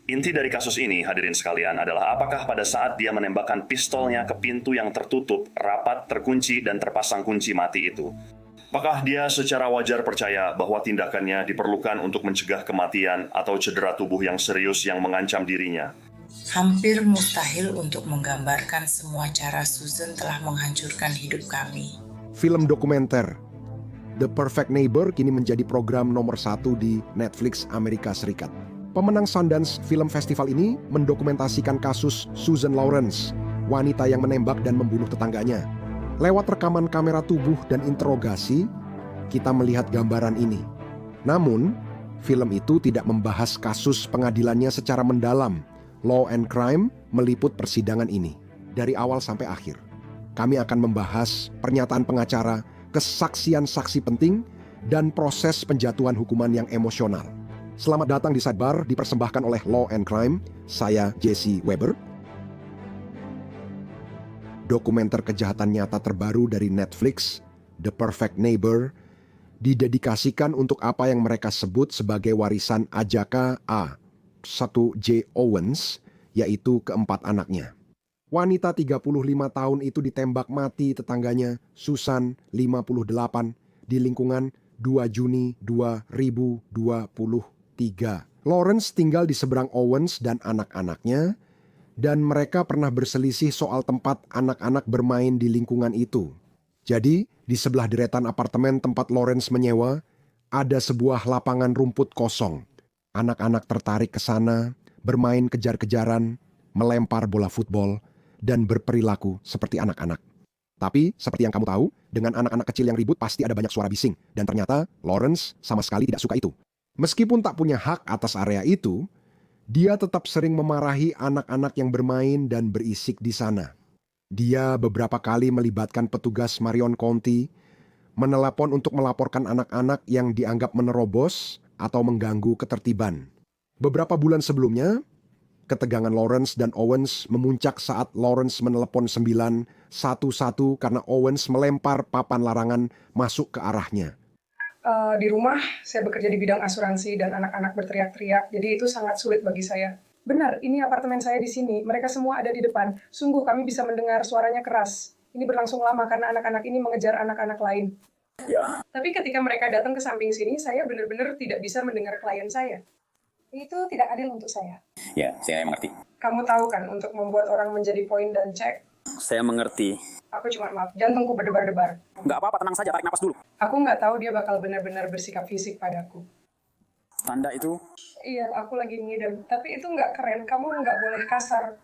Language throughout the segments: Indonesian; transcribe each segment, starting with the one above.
Inti dari kasus ini, hadirin sekalian, adalah apakah pada saat dia menembakkan pistolnya ke pintu yang tertutup, rapat, terkunci, dan terpasang kunci mati itu, apakah dia secara wajar percaya bahwa tindakannya diperlukan untuk mencegah kematian atau cedera tubuh yang serius yang mengancam dirinya? Hampir mustahil untuk menggambarkan semua cara Susan telah menghancurkan hidup kami. Film dokumenter The Perfect Neighbor kini menjadi program nomor 1 di Netflix Amerika Serikat. Pemenang Sundance Film Festival ini mendokumentasikan kasus Susan Lawrence, wanita yang menembak dan membunuh tetangganya. Lewat rekaman kamera tubuh dan interogasi, kita melihat gambaran ini. Namun, film itu tidak membahas kasus pengadilannya secara mendalam. Law and Crime meliput persidangan ini dari awal sampai akhir. Kami akan membahas pernyataan pengacara, kesaksian saksi penting, dan proses penjatuhan hukuman yang emosional. Selamat datang di Sidebar, dipersembahkan oleh Law and Crime. Saya Jesse Weber. Dokumenter kejahatan nyata terbaru dari Netflix, The Perfect Neighbor, didedikasikan untuk apa yang mereka sebut sebagai warisan Ajaka A. 1J Owens, yaitu keempat anaknya. Wanita 35 tahun itu ditembak mati tetangganya, Susan, 58, di lingkungan 2 Juni 2023. Lawrence tinggal di seberang Owens dan anak-anaknya, dan mereka pernah berselisih soal tempat anak-anak bermain di lingkungan itu. Jadi, di sebelah deretan apartemen tempat Lawrence menyewa, ada sebuah lapangan rumput kosong. Anak-anak tertarik ke sana, bermain kejar-kejaran, melempar bola futbol, dan berperilaku seperti anak-anak. Tapi, seperti yang kamu tahu, dengan anak-anak kecil yang ribut pasti ada banyak suara bising. Dan ternyata, Lawrence sama sekali tidak suka itu. Meskipun tak punya hak atas area itu, dia tetap sering memarahi anak-anak yang bermain dan berisik di sana. Dia beberapa kali melibatkan petugas Marion County, menelepon untuk melaporkan anak-anak yang dianggap menerobos atau mengganggu ketertiban. Beberapa bulan sebelumnya, ketegangan Lawrence dan Owens memuncak saat Lawrence menelepon 911 karena Owens melempar papan larangan masuk ke arahnya. Di rumah, saya bekerja di bidang asuransi dan anak-anak berteriak-teriak, jadi itu sangat sulit bagi saya. Benar, ini apartemen saya di sini, mereka semua ada di depan. Sungguh kami bisa mendengar suaranya keras. Ini berlangsung lama karena anak-anak ini mengejar anak-anak lain. Ya. Tapi ketika mereka datang ke samping sini, saya benar-benar tidak bisa mendengar klien saya. Itu tidak adil untuk saya. Ya, saya mengerti. Kamu tahu kan, untuk membuat orang menjadi point dan cek, Saya mengerti. aku cuma maaf, jantungku berdebar-debar. Nggak apa-apa, tenang saja, tarik napas dulu. Aku nggak tahu dia bakal benar-benar bersikap fisik padaku. Tanda itu, Iya, aku lagi ngidam. Tapi itu nggak keren, kamu nggak boleh kasar.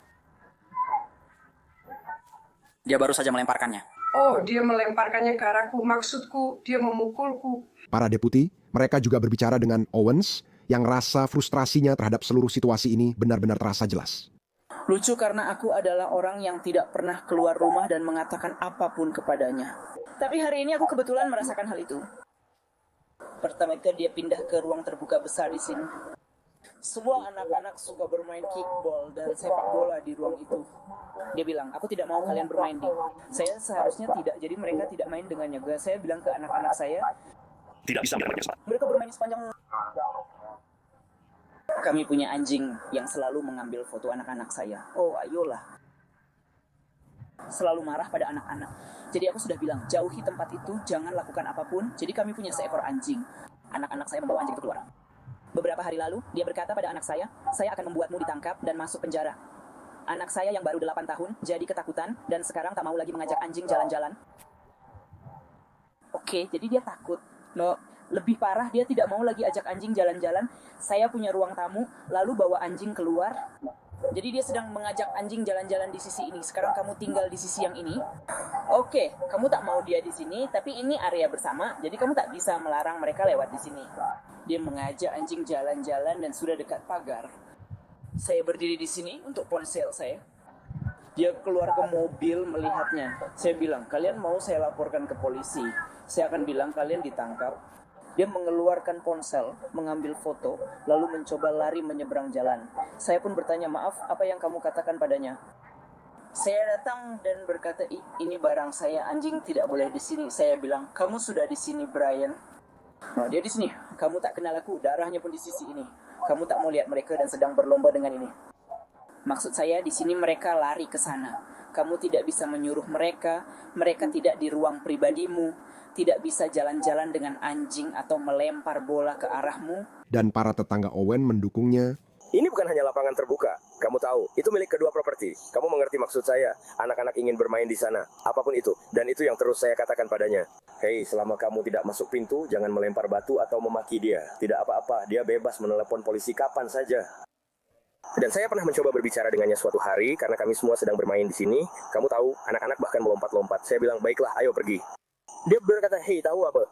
dia baru saja melemparkannya. Oh, dia melemparkannya ke arahku. Maksudku, dia memukulku. Para deputi, mereka juga berbicara dengan Owens, yang rasa frustrasinya terhadap seluruh situasi ini benar-benar terasa jelas. Lucu karena aku adalah orang yang tidak pernah keluar rumah dan mengatakan apapun kepadanya. Tapi hari ini aku kebetulan merasakan hal itu. Pertama kali dia pindah ke ruang terbuka besar di sini. Semua anak-anak suka bermain kickball dan sepak bola di ruang itu. Dia bilang, aku tidak mau kalian bermain di. Saya seharusnya tidak, jadi mereka tidak main dengannya. Saya bilang ke anak-anak saya, Tidak bisa membiarkannya. mereka bermain sepanjang. Kami punya anjing yang selalu mengambil foto anak-anak saya. Oh, ayolah. Selalu marah pada anak-anak. Jadi aku sudah bilang, jauhi tempat itu, jangan lakukan apapun. Jadi kami punya seekor anjing. Anak-anak saya membawa anjing itu keluar. Beberapa hari lalu, dia berkata pada anak saya akan membuatmu ditangkap dan masuk penjara. Anak saya yang baru 8 tahun, jadi ketakutan, dan sekarang tak mau lagi mengajak anjing jalan-jalan. Oke, jadi dia takut. No, lebih parah, dia tidak mau lagi ajak anjing jalan-jalan. Saya punya ruang tamu, lalu bawa anjing keluar. Jadi dia sedang mengajak anjing jalan-jalan di sisi ini. Sekarang kamu tinggal di sisi yang ini. Oke, kamu tak mau dia di sini, tapi ini area bersama, jadi kamu tak bisa melarang mereka lewat di sini. Dia mengajak anjing jalan-jalan dan sudah dekat pagar. Saya berdiri di sini untuk ponsel saya. Dia keluar ke mobil melihatnya. Saya bilang, kalian mau saya laporkan ke polisi. Saya akan bilang kalian ditangkap. Dia mengeluarkan ponsel, mengambil foto, lalu mencoba lari menyeberang jalan. Saya pun bertanya, maaf, apa yang kamu katakan padanya? Saya datang dan berkata, ini barang saya, anjing tidak boleh di sini. Saya bilang, kamu sudah di sini, Brian. Nah, dia di sini. Kamu tak kenal aku, darahnya pun di sisi ini. Kamu tak mau lihat mereka dan sedang berlomba dengan ini. Maksud saya di sini mereka lari ke sana. Kamu tidak bisa menyuruh mereka, mereka tidak di ruang pribadimu, tidak bisa jalan-jalan dengan anjing atau melempar bola ke arahmu. Dan para tetangga Owen mendukungnya. Ini bukan hanya lapangan terbuka. Kamu tahu, itu milik kedua properti. Kamu mengerti maksud saya. Anak-anak ingin bermain di sana. Apapun itu. Dan itu yang terus saya katakan padanya. Hei, selama kamu tidak masuk pintu, jangan melempar batu atau memaki dia. Tidak apa-apa, dia bebas menelepon polisi kapan saja. Dan saya pernah mencoba berbicara dengannya suatu hari, karena kami semua sedang bermain di sini. Kamu tahu, anak-anak bahkan melompat-lompat. Saya bilang, baiklah, ayo pergi. Dia berkata, hei, tahu apa?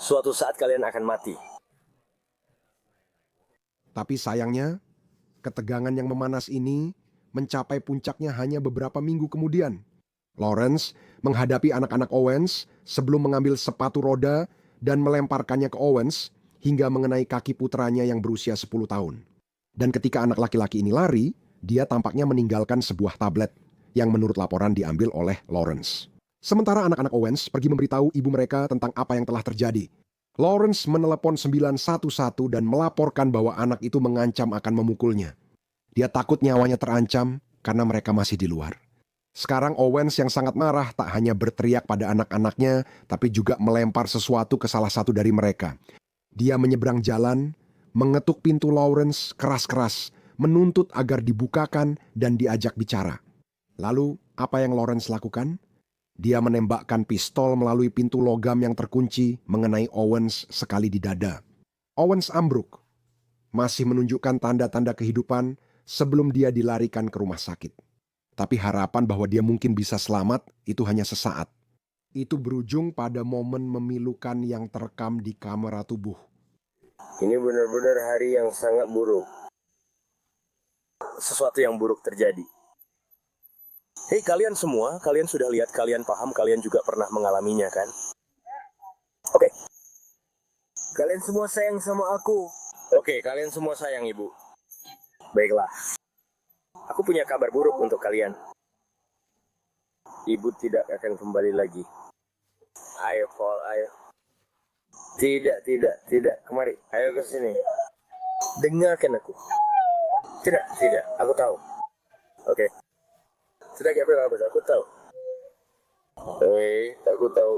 Suatu saat kalian akan mati. Tapi sayangnya, ketegangan yang memanas ini mencapai puncaknya hanya beberapa minggu kemudian. Lawrence menghadapi anak-anak Owens sebelum mengambil sepatu roda dan melemparkannya ke Owens hingga mengenai kaki putranya yang berusia 10 tahun. Dan ketika anak laki-laki ini lari, dia tampaknya meninggalkan sebuah tablet yang menurut laporan diambil oleh Lawrence. Sementara anak-anak Owens pergi memberitahu ibu mereka tentang apa yang telah terjadi. Lawrence menelepon 911 dan melaporkan bahwa anak itu mengancam akan memukulnya. Dia takut nyawanya terancam karena mereka masih di luar. Sekarang Owens yang sangat marah tak hanya berteriak pada anak-anaknya, tapi juga melempar sesuatu ke salah satu dari mereka. Dia menyeberang jalan, mengetuk pintu Lawrence keras-keras, menuntut agar dibukakan dan diajak bicara. Lalu, apa yang Lawrence lakukan? Dia menembakkan pistol melalui pintu logam yang terkunci mengenai Owens sekali di dada. Owens ambruk, masih menunjukkan tanda-tanda kehidupan sebelum dia dilarikan ke rumah sakit. Tapi harapan bahwa dia mungkin bisa selamat itu hanya sesaat. Itu berujung pada momen memilukan yang terekam di kamera tubuh. Ini benar-benar hari yang sangat buruk. Sesuatu yang buruk terjadi. Hei kalian semua, kalian sudah lihat, kalian paham, kalian juga pernah mengalaminya kan? Oke. Kalian semua sayang sama aku. Oke, kalian semua sayang ibu. Baiklah. Aku punya kabar buruk untuk kalian. Ibu tidak akan kembali lagi. Ayo, Paul, ayo. Tidak. Kemari, ayo ke sini. Dengarkan aku. Tidak, aku tahu. Oke. Sudah Gabriel, aku tahu. Aku tahu.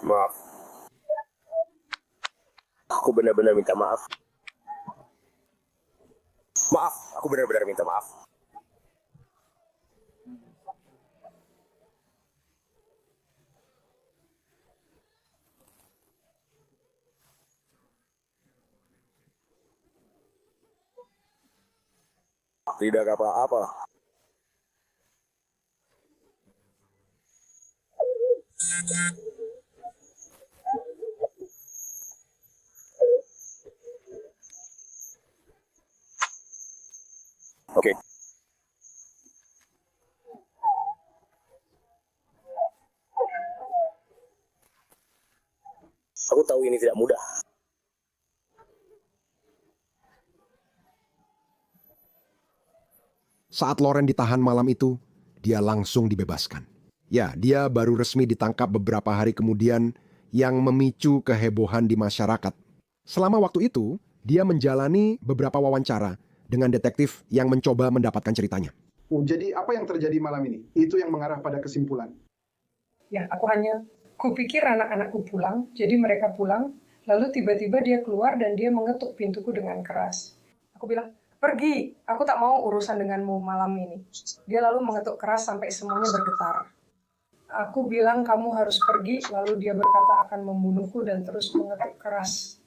Maaf. Aku benar-benar minta maaf. Aku benar-benar minta maaf. Tidak apa-apa. Oke. Aku tahu ini tidak mudah. Saat Lauren ditahan malam itu, dia langsung dibebaskan. Ya, dia baru resmi ditangkap beberapa hari kemudian yang memicu kehebohan di masyarakat. Selama waktu itu, dia menjalani beberapa wawancara dengan detektif yang mencoba mendapatkan ceritanya. Jadi apa yang terjadi malam ini? Itu yang mengarah pada kesimpulan. Ya, kupikir anak-anakku pulang, jadi mereka pulang, lalu tiba-tiba dia keluar dan dia mengetuk pintuku dengan keras. Aku bilang, pergi, aku tak mau urusan denganmu malam ini. Dia lalu mengetuk keras sampai semuanya bergetar. Aku bilang kamu harus pergi, lalu dia berkata akan membunuhku dan terus mengetuk keras.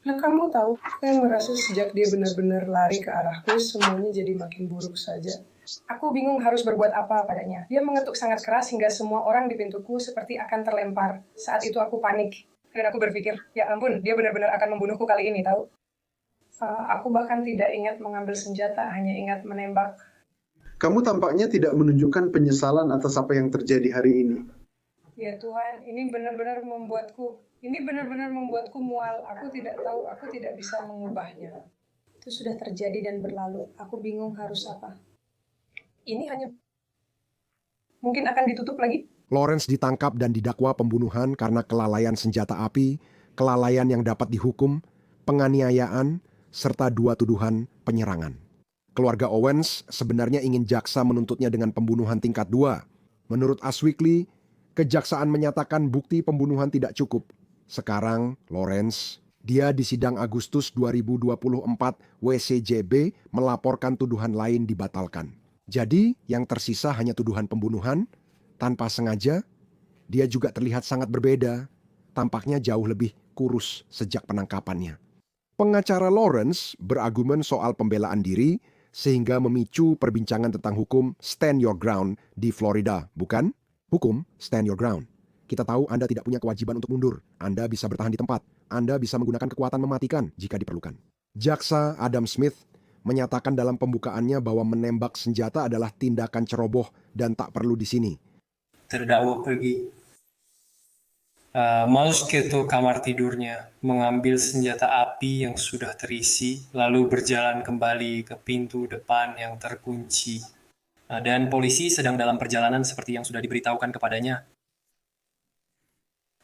Nah kamu tahu, saya merasa sejak dia benar-benar lari ke arahku, semuanya jadi makin buruk saja. Aku bingung harus berbuat apa padanya. Dia mengetuk sangat keras hingga semua orang di pintuku seperti akan terlempar. Saat itu aku panik. Dan aku berpikir, ya ampun, dia benar-benar akan membunuhku kali ini, tahu? Aku bahkan tidak ingat mengambil senjata, hanya ingat menembak. Kamu tampaknya tidak menunjukkan penyesalan atas apa yang terjadi hari ini. Ya Tuhan, ini benar-benar membuatku mual. Aku tidak tahu, aku tidak bisa mengubahnya. Itu sudah terjadi dan berlalu. Aku bingung harus apa. Ini hanya mungkin akan ditutup lagi. Lawrence ditangkap dan didakwa pembunuhan karena kelalaian senjata api, kelalaian yang dapat dihukum, penganiayaan, serta 2 tuduhan penyerangan. Keluarga Owens sebenarnya ingin jaksa menuntutnya dengan pembunuhan tingkat 2. Menurut Us Weekly, kejaksaan menyatakan bukti pembunuhan tidak cukup. Sekarang, Lawrence, dia di sidang Agustus 2024 WCJB melaporkan tuduhan lain dibatalkan. Jadi, yang tersisa hanya tuduhan pembunuhan, tanpa sengaja. Dia juga terlihat sangat berbeda, tampaknya jauh lebih kurus sejak penangkapannya. Pengacara Lawrence berargumen soal pembelaan diri sehingga memicu perbincangan tentang hukum stand your ground di Florida, bukan? Hukum stand your ground. Kita tahu Anda tidak punya kewajiban untuk mundur. Anda bisa bertahan di tempat. Anda bisa menggunakan kekuatan mematikan jika diperlukan. Jaksa Adam Smith menyatakan dalam pembukaannya bahwa menembak senjata adalah tindakan ceroboh dan tak perlu di sini. Terdakwa pergi masuk ke kamar tidurnya, mengambil senjata api yang sudah terisi, lalu berjalan kembali ke pintu depan yang terkunci. Dan polisi sedang dalam perjalanan seperti yang sudah diberitahukan kepadanya.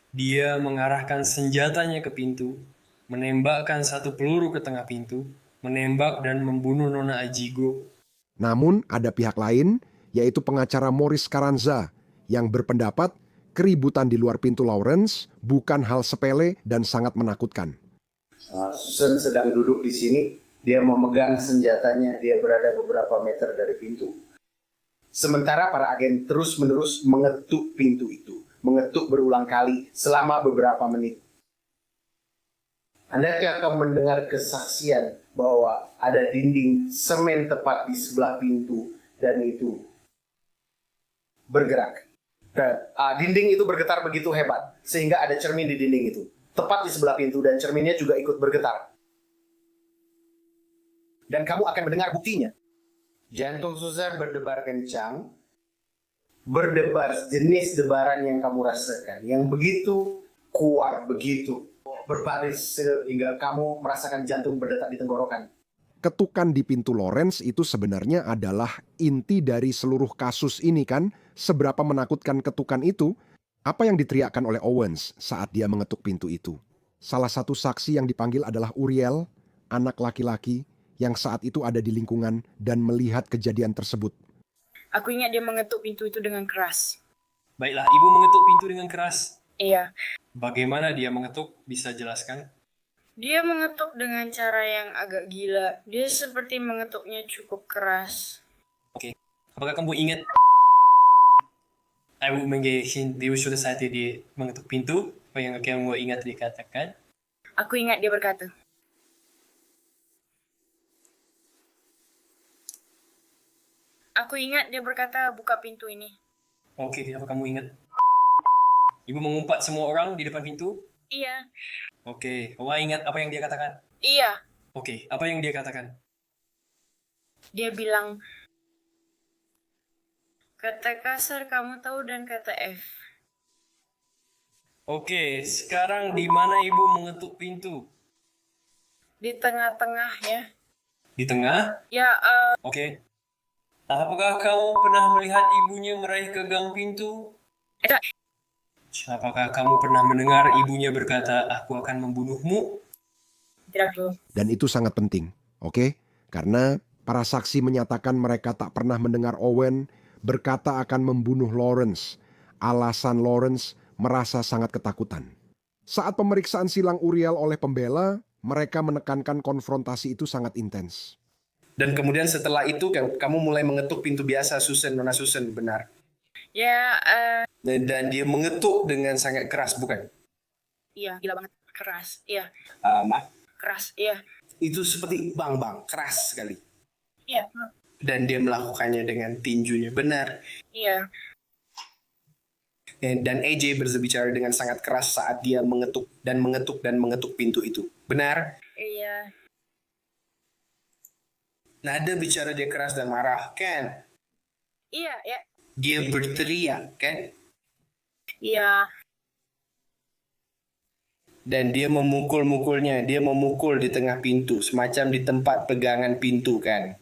Dia mengarahkan senjatanya ke pintu, menembakkan 1 peluru ke tengah pintu, menembak dan membunuh Nona Ajigo. Namun ada pihak lain, yaitu pengacara Morris Carranza, yang berpendapat keributan di luar pintu Lawrence bukan hal sepele dan sangat menakutkan. Susan sedang duduk di sini, dia memegang senjatanya, dia berada beberapa meter dari pintu. Sementara para agen terus-menerus mengetuk pintu itu, mengetuk berulang kali selama beberapa menit. Anda akan mendengar kesaksian bahwa ada dinding semen tepat di sebelah pintu dan itu bergerak. Dinding itu bergetar begitu hebat sehingga ada cermin di dinding itu tepat di sebelah pintu dan cerminnya juga ikut bergetar. Dan kamu akan mendengar buktinya. Jantung Susan berdebar kencang, berdebar jenis debaran yang kamu rasakan, yang begitu kuat, begitu berbaris sehingga kamu merasakan jantung berdetak di tenggorokan. Ketukan di pintu Lawrence itu sebenarnya adalah inti dari seluruh kasus ini kan? Seberapa menakutkan ketukan itu? Apa yang diteriakkan oleh Owens saat dia mengetuk pintu itu? Salah satu saksi yang dipanggil adalah Uriel, anak laki-laki yang saat itu ada di lingkungan dan melihat kejadian tersebut. Aku ingat dia mengetuk pintu itu dengan keras. Baiklah, ibu mengetuk pintu dengan keras. Iya. Bagaimana dia mengetuk? Bisa jelaskan? Dia mengetuk dengan cara yang agak gila. Dia seperti mengetuknya cukup keras. Oke. Apakah kamu ingat ibu mengatakan di suatu saat dia mengetuk pintu? Apa yang kamu ingat dikatakan? Aku ingat dia berkata, buka pintu ini. Oke, apa kamu ingat? Ibu mengumpat semua orang di depan pintu? Iya. Oke, kamu ingat apa yang dia katakan? Iya. Oke, apa yang dia katakan? Dia bilang, kata kasar kamu tahu dan kata F. Oke, sekarang di mana ibu mengetuk pintu? Di tengah-tengah ya. Di tengah? Ya, Oke. Apakah kamu pernah melihat ibunya meraih ke gang pintu? Apakah kamu pernah mendengar ibunya berkata, aku akan membunuhmu? Tidak, Bu. Dan itu sangat penting, oke? Karena para saksi menyatakan mereka tak pernah mendengar Owen berkata akan membunuh Lawrence. Alasan Lawrence merasa sangat ketakutan. Saat pemeriksaan silang Uriel oleh pembela, mereka menekankan konfrontasi itu sangat intens. Dan kemudian setelah itu kamu mulai mengetuk pintu biasa, Nona Susan, benar? Ya, Dan dia mengetuk dengan sangat keras, bukan? iya, gila banget. Keras, iya. Keras, iya. Itu seperti bang-bang, keras sekali. Iya. Dan dia melakukannya dengan tinjunya, benar? Iya. Dan AJ berbicara dengan sangat keras saat dia mengetuk dan mengetuk pintu itu, benar? Iya. Nada bicara dia keras dan marah, kan? Iya, ya. Dia berteriak, kan? Iya. Dan dia memukul-mukulnya, dia memukul di tengah pintu, semacam di tempat pegangan pintu, kan?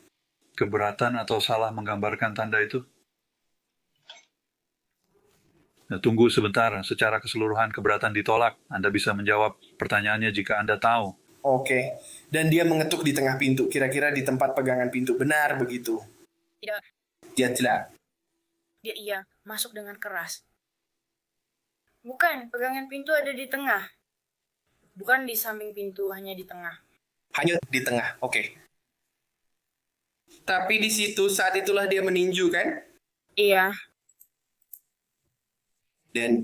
Keberatan atau salah menggambarkan tanda itu? Nah, tunggu sebentar, secara keseluruhan keberatan ditolak. Anda bisa menjawab pertanyaannya jika Anda tahu. Oke. Dan dia mengetuk di tengah pintu, kira-kira di tempat pegangan pintu. Benar begitu? Tidak, Dia tidak. dia iya, masuk dengan keras. Bukan, pegangan pintu ada di tengah. Bukan di samping pintu, hanya di tengah. Hanya di tengah, oke. Tapi di situ saat itulah dia meninju kan? Iya, Dan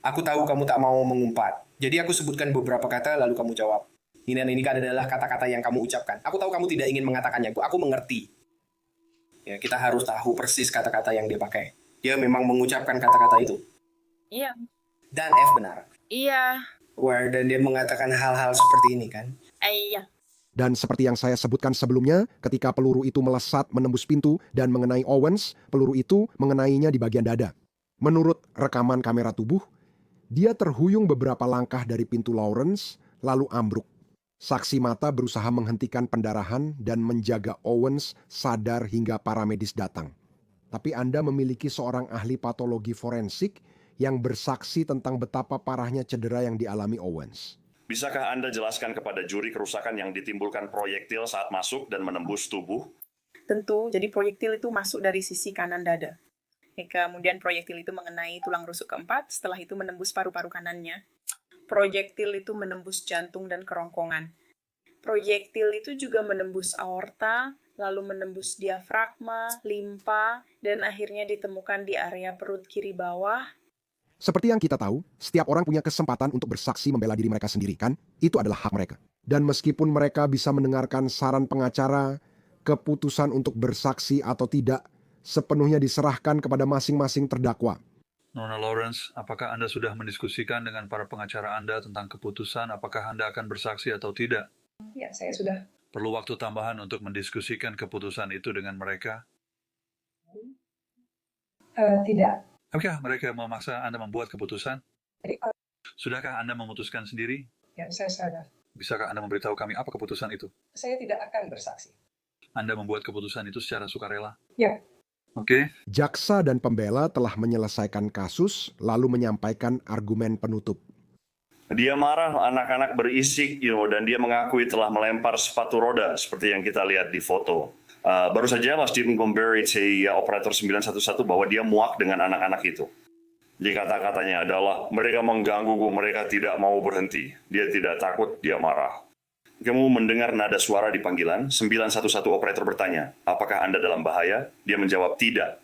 aku tahu kamu tak mau mengumpat. Jadi aku sebutkan beberapa kata lalu kamu jawab. Ini dan ini adalah kata-kata yang kamu ucapkan. Aku tahu kamu tidak ingin mengatakannya. Aku mengerti. Ya, kita harus tahu persis kata-kata yang dia pakai. Dia memang mengucapkan kata-kata itu. iya, Dan F benar. iya, Dan dia mengatakan hal-hal seperti ini kan? iya. Dan seperti yang saya sebutkan sebelumnya, ketika peluru itu melesat menembus pintu dan mengenai Owens, peluru itu mengenainya di bagian dada. Menurut rekaman kamera tubuh, dia terhuyung beberapa langkah dari pintu Lawrence, lalu ambruk. Saksi mata berusaha menghentikan pendarahan dan menjaga Owens sadar hingga para medis datang. Tapi Anda memiliki seorang ahli patologi forensik yang bersaksi tentang betapa parahnya cedera yang dialami Owens. Bisakah Anda jelaskan kepada juri kerusakan yang ditimbulkan proyektil saat masuk dan menembus tubuh? Tentu, jadi proyektil itu masuk dari sisi kanan dada. Kemudian proyektil itu mengenai tulang rusuk keempat, setelah itu menembus paru-paru kanannya. Proyektil itu menembus jantung dan kerongkongan. Proyektil itu juga menembus aorta, lalu menembus diafragma, limpa, dan akhirnya ditemukan di area perut kiri bawah. Seperti yang kita tahu, setiap orang punya kesempatan untuk bersaksi membela diri mereka sendiri, kan? Itu adalah hak mereka. Dan meskipun mereka bisa mendengarkan saran pengacara, keputusan untuk bersaksi atau tidak sepenuhnya diserahkan kepada masing-masing terdakwa. Nona Lawrence, apakah Anda sudah mendiskusikan dengan para pengacara Anda tentang keputusan apakah Anda akan bersaksi atau tidak? Ya, saya sudah. Perlu waktu tambahan untuk mendiskusikan keputusan itu dengan mereka? Tidak. Apakah mereka memaksa Anda membuat keputusan? Jadi, Sudahkah Anda memutuskan sendiri? ya, saya sadar. Bisakah Anda memberitahu kami apa keputusan itu? Saya tidak akan bersaksi. Anda membuat keputusan itu secara sukarela? Ya. Oke. Jaksa dan pembela telah menyelesaikan kasus, lalu menyampaikan argumen penutup. Dia marah, anak-anak berisik, dan dia mengakui telah melempar sepatu roda seperti yang kita lihat di foto. Baru saja Mas Stephen Gomberry, operator 911, bahwa dia muak dengan anak-anak itu. Jadi kata-katanya adalah, mereka menggangguku, mereka tidak mau berhenti. Dia tidak takut, dia marah. Kamu mendengar nada suara di panggilan, 911 operator bertanya, apakah Anda dalam bahaya? Dia menjawab, tidak.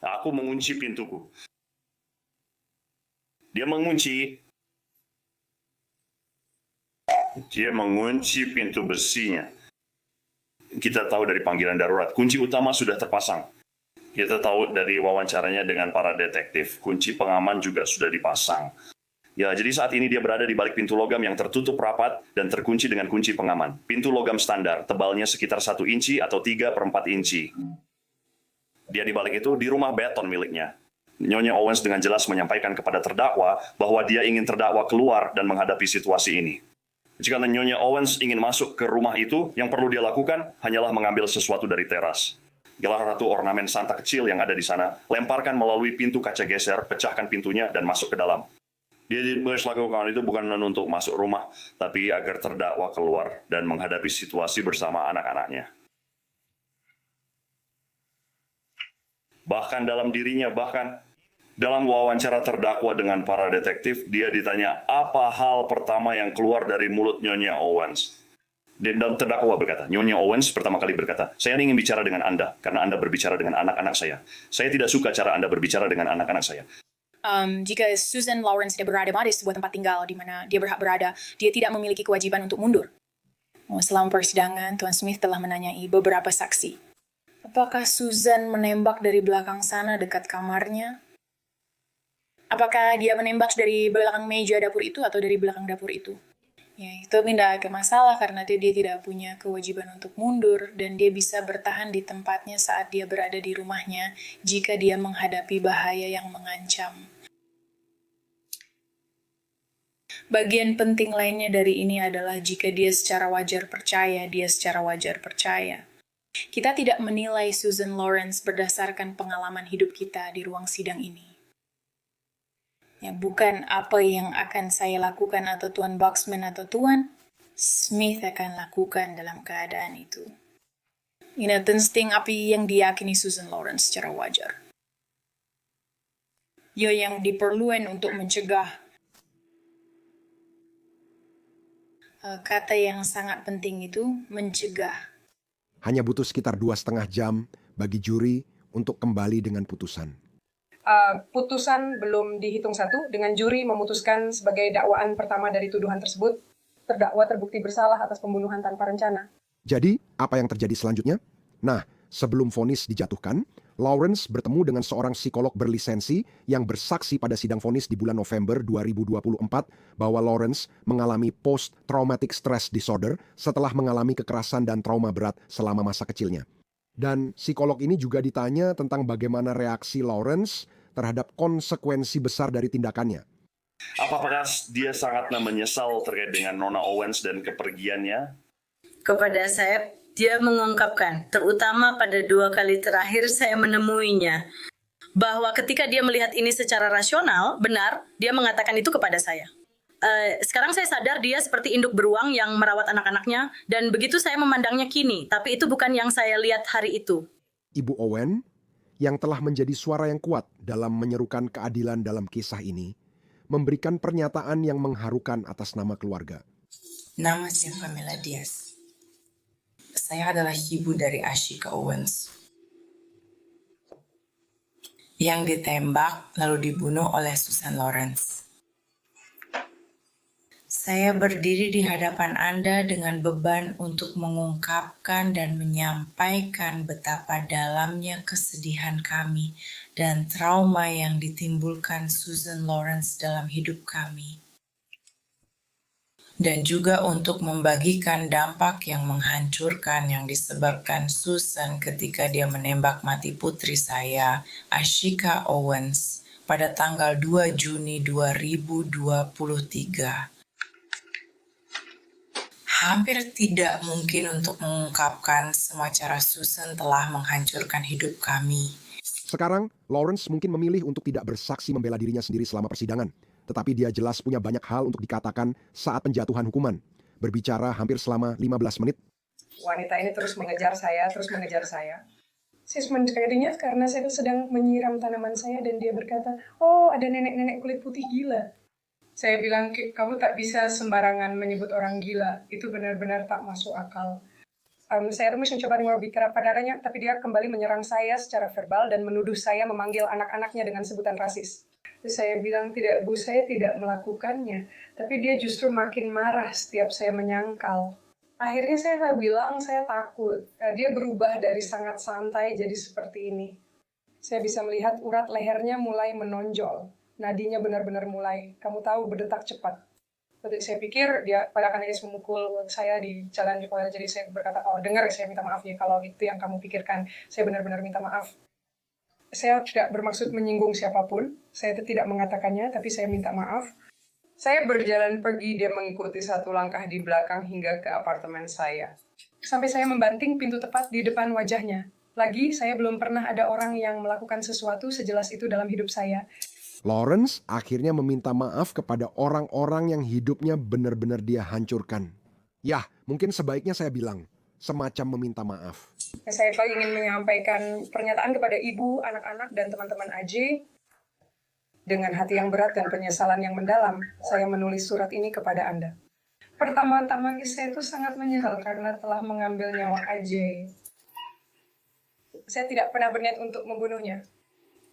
Aku mengunci pintuku. Dia mengunci pintu besinya. Kita tahu dari panggilan darurat, kunci utama sudah terpasang. Kita tahu dari wawancaranya dengan para detektif, kunci pengaman juga sudah dipasang. Ya, jadi saat ini dia berada di balik pintu logam yang tertutup rapat dan terkunci dengan kunci pengaman. Pintu logam standar, tebalnya sekitar 1 inci atau 3/4 inci. Dia di balik itu di rumah beton miliknya. Nyonya Owens dengan jelas menyampaikan kepada terdakwa bahwa dia ingin terdakwa keluar dan menghadapi situasi ini. Jika Nyonya Owens ingin masuk ke rumah itu, yang perlu dia lakukan hanyalah mengambil sesuatu dari teras. Gelar ratu ornamen Santa kecil yang ada di sana, lemparkan melalui pintu kaca geser, pecahkan pintunya, dan masuk ke dalam. Dia melakukan itu bukan untuk masuk rumah, tapi agar terdakwa keluar dan menghadapi situasi bersama anak-anaknya. Bahkan dalam dirinya, dalam wawancara terdakwa dengan para detektif, dia ditanya apa hal pertama yang keluar dari mulut Nyonya Owens. Dan terdakwa berkata, Nyonya Owens pertama kali berkata, saya ingin bicara dengan Anda, karena Anda berbicara dengan anak-anak saya. Saya tidak suka cara Anda berbicara dengan anak-anak saya. Jika Susan Lawrence dia berada di sebuah tempat tinggal di mana dia berhak berada, dia tidak memiliki kewajiban untuk mundur. Selama persidangan, Tuan Smith telah menanyai beberapa saksi. Apakah Susan menembak dari belakang sana dekat kamarnya? Apakah dia menembak dari belakang meja dapur itu atau dari belakang dapur itu? Ya, itu tidak ke masalah karena dia tidak punya kewajiban untuk mundur dan dia bisa bertahan di tempatnya saat dia berada di rumahnya jika dia menghadapi bahaya yang mengancam. Bagian penting lainnya dari ini adalah jika dia secara wajar percaya, dia secara wajar percaya. Kita tidak menilai Susan Lawrence berdasarkan pengalaman hidup kita di ruang sidang ini. Ya, bukan apa yang akan saya lakukan atau Tuan Boxman atau Tuan Smith akan lakukan dalam keadaan itu. Ini insting api yang diyakini Susan Lawrence secara wajar. Ya, yang diperlukan untuk mencegah. Kata yang sangat penting itu mencegah. Hanya butuh sekitar 2,5 jam bagi juri untuk kembali dengan putusan. Putusan belum dihitung satu, dengan juri memutuskan sebagai dakwaan pertama dari tuduhan tersebut, terdakwa terbukti bersalah atas pembunuhan tanpa rencana. Jadi, apa yang terjadi selanjutnya? Nah, sebelum vonis dijatuhkan, Lawrence bertemu dengan seorang psikolog berlisensi yang bersaksi pada sidang vonis di bulan November 2024 bahwa Lawrence mengalami post-traumatic stress disorder setelah mengalami kekerasan dan trauma berat selama masa kecilnya. Dan psikolog ini juga ditanya tentang bagaimana reaksi Lawrence terhadap konsekuensi besar dari tindakannya. Apakah dia sangat menyesal terkait dengan Nona Owens dan kepergiannya? Kepada saya, dia mengungkapkan, terutama pada 2 kali terakhir saya menemuinya, bahwa ketika dia melihat ini secara rasional, benar, dia mengatakan itu kepada saya. Sekarang saya sadar dia seperti induk beruang yang merawat anak-anaknya, dan begitu saya memandangnya kini, tapi itu bukan yang saya lihat hari itu. Ibu Owen, yang telah menjadi suara yang kuat dalam menyerukan keadilan dalam kisah ini, memberikan pernyataan yang mengharukan atas nama keluarga. Nama saya Pamela Diaz. Saya adalah ibu dari Ashika Owens yang ditembak lalu dibunuh oleh Susan Lawrence. Saya berdiri di hadapan Anda dengan beban untuk mengungkapkan dan menyampaikan betapa dalamnya kesedihan kami dan trauma yang ditimbulkan Susan Lawrence dalam hidup kami. Dan juga untuk membagikan dampak yang menghancurkan yang disebabkan Susan ketika dia menembak mati putri saya, Ashika Owens, pada tanggal 2 Juni 2023. Hampir tidak mungkin untuk mengungkapkan semua cara Susan telah menghancurkan hidup kami. Sekarang, Lawrence mungkin memilih untuk tidak bersaksi membela dirinya sendiri selama persidangan. Tetapi dia jelas punya banyak hal untuk dikatakan saat penjatuhan hukuman. Berbicara hampir selama 15 menit. Wanita ini terus mengejar saya. Saya menjadinya karena saya sedang menyiram tanaman saya dan dia berkata, oh ada nenek-nenek kulit putih gila. Saya bilang, kamu tak bisa sembarangan menyebut orang gila. Itu benar-benar tak masuk akal. Saya terus mencoba berbicara padanya, tapi dia kembali menyerang saya secara verbal dan menuduh saya memanggil anak-anaknya dengan sebutan rasis. Saya bilang, tidak Bu, saya tidak melakukannya. Tapi dia justru makin marah setiap saya menyangkal. Akhirnya saya bilang, saya takut. Dia berubah dari sangat santai jadi seperti ini. Saya bisa melihat urat lehernya mulai menonjol. Nadinya benar-benar mulai, kamu tahu, berdetak cepat. Saya pikir dia pada akan memukul saya di jalan Jokowi. Jadi saya berkata, oh dengar, saya minta maaf ya kalau itu yang kamu pikirkan. Saya benar-benar minta maaf. Saya tidak bermaksud menyinggung siapapun. Saya tidak mengatakannya, tapi saya minta maaf. Saya berjalan pergi, dia mengikuti satu langkah di belakang hingga ke apartemen saya. Sampai saya membanting pintu tepat di depan wajahnya. Lagi, saya belum pernah ada orang yang melakukan sesuatu sejelas itu dalam hidup saya. Lawrence akhirnya meminta maaf kepada orang-orang yang hidupnya benar-benar dia hancurkan. Ya, mungkin sebaiknya saya bilang, semacam meminta maaf. Saya ingin menyampaikan pernyataan kepada ibu, anak-anak, dan teman-teman AJ. Dengan hati yang berat dan penyesalan yang mendalam, saya menulis surat ini kepada Anda. Pertama-tama saya itu sangat menyesal karena telah mengambil nyawa AJ. Saya tidak pernah berniat untuk membunuhnya.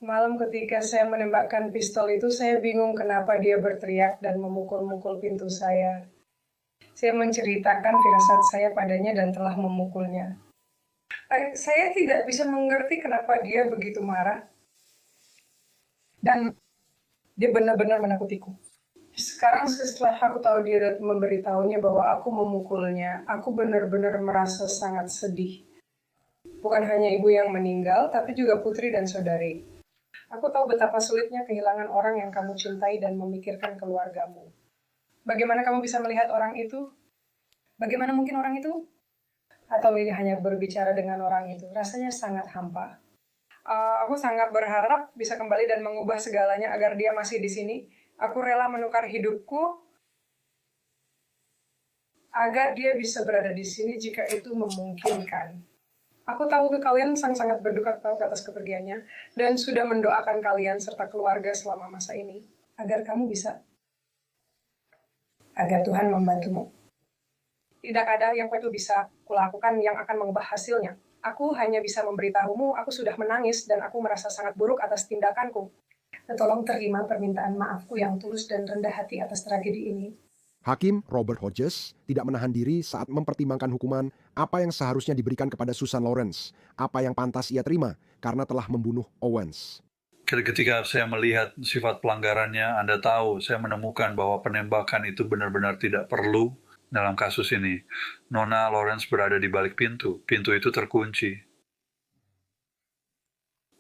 Malam ketika saya menembakkan pistol itu, saya bingung kenapa dia berteriak dan memukul-mukul pintu saya. Saya menceritakan firasat saya padanya dan telah memukulnya. Saya tidak bisa mengerti kenapa dia begitu marah. Dan dia benar-benar menakutiku. Sekarang setelah aku tahu dia memberitahunya bahwa aku memukulnya, aku benar-benar merasa sangat sedih. Bukan hanya ibu yang meninggal, tapi juga putri dan saudari. Aku tahu betapa sulitnya kehilangan orang yang kamu cintai dan memikirkan keluargamu. Bagaimana kamu bisa melihat orang itu? Bagaimana mungkin orang itu? Atau hanya berbicara dengan orang itu? Rasanya sangat hampa. Aku sangat berharap bisa kembali dan mengubah segalanya agar dia masih di sini. Aku rela menukar hidupku agar dia bisa berada di sini jika itu memungkinkan. Aku tahu kalian sangat berduka atas kepergiannya dan sudah mendoakan kalian serta keluarga selama masa ini agar Tuhan membantumu. Tidak ada yang itu bisa kulakukan yang akan mengubah hasilnya. Aku hanya bisa memberitahumu, aku sudah menangis dan aku merasa sangat buruk atas tindakanku. Tolong terima permintaan maafku yang tulus dan rendah hati atas tragedi ini. Hakim Robert Hodges tidak menahan diri saat mempertimbangkan hukuman apa yang seharusnya diberikan kepada Susan Lawrence, apa yang pantas ia terima karena telah membunuh Owens. Ketika saya melihat sifat pelanggarannya, Anda tahu, saya menemukan bahwa penembakan itu benar-benar tidak perlu dalam kasus ini. Nona Lawrence berada di balik pintu. Pintu itu terkunci.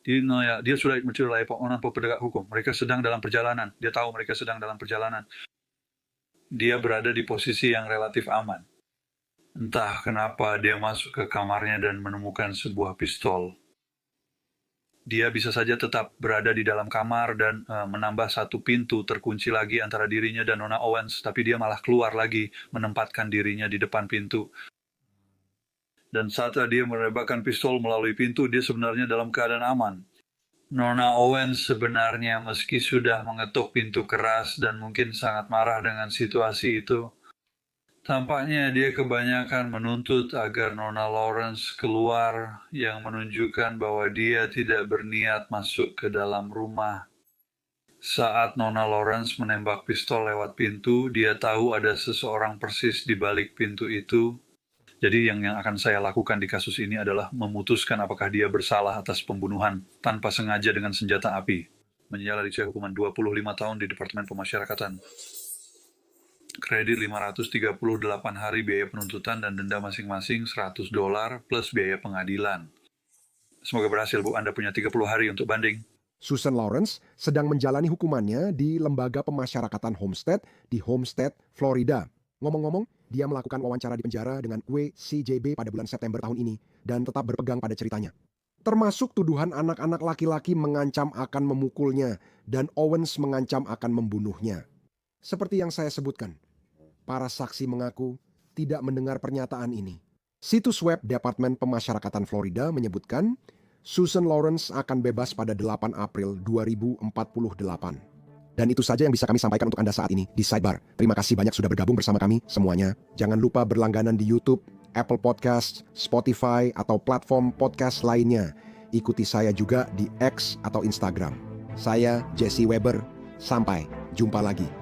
Dia sudah mencurigai penegak hukum. Mereka sedang dalam perjalanan. Dia tahu mereka sedang dalam perjalanan. Dia berada di posisi yang relatif aman. Entah kenapa dia masuk ke kamarnya dan menemukan sebuah pistol. Dia bisa saja tetap berada di dalam kamar dan menambah satu pintu terkunci lagi antara dirinya dan Nona Owens, tapi dia malah keluar lagi menempatkan dirinya di depan pintu. Dan saat dia menembakkan pistol melalui pintu, dia sebenarnya dalam keadaan aman. Nona Owens sebenarnya meski sudah mengetuk pintu keras dan mungkin sangat marah dengan situasi itu, tampaknya dia kebanyakan menuntut agar Nona Lawrence keluar yang menunjukkan bahwa dia tidak berniat masuk ke dalam rumah. Saat Nona Lawrence menembak pistol lewat pintu, dia tahu ada seseorang persis di balik pintu itu. Jadi yang akan saya lakukan di kasus ini adalah memutuskan apakah dia bersalah atas pembunuhan tanpa sengaja dengan senjata api. Menjalani hukuman 25 tahun di Departemen Pemasyarakatan. Kredit 538 hari biaya penuntutan dan denda masing-masing $100 plus biaya pengadilan. Semoga berhasil, Bu. Anda punya 30 hari untuk banding. Susan Lawrence sedang menjalani hukumannya di Lembaga Pemasyarakatan Homestead di Homestead, Florida. Ngomong-ngomong, dia melakukan wawancara di penjara dengan WCJB pada bulan September tahun ini dan tetap berpegang pada ceritanya. Termasuk tuduhan anak-anak laki-laki mengancam akan memukulnya dan Owens mengancam akan membunuhnya. Seperti yang saya sebutkan, para saksi mengaku tidak mendengar pernyataan ini. Situs web Departemen Pemasyarakatan Florida menyebutkan Susan Lawrence akan bebas pada 8 April 2048. Dan itu saja yang bisa kami sampaikan untuk Anda saat ini di Sidebar. Terima kasih banyak sudah bergabung bersama kami semuanya. Jangan lupa berlangganan di YouTube, Apple Podcast, Spotify, atau platform podcast lainnya. Ikuti saya juga di X atau Instagram. Saya Jesse Weber. Sampai jumpa lagi.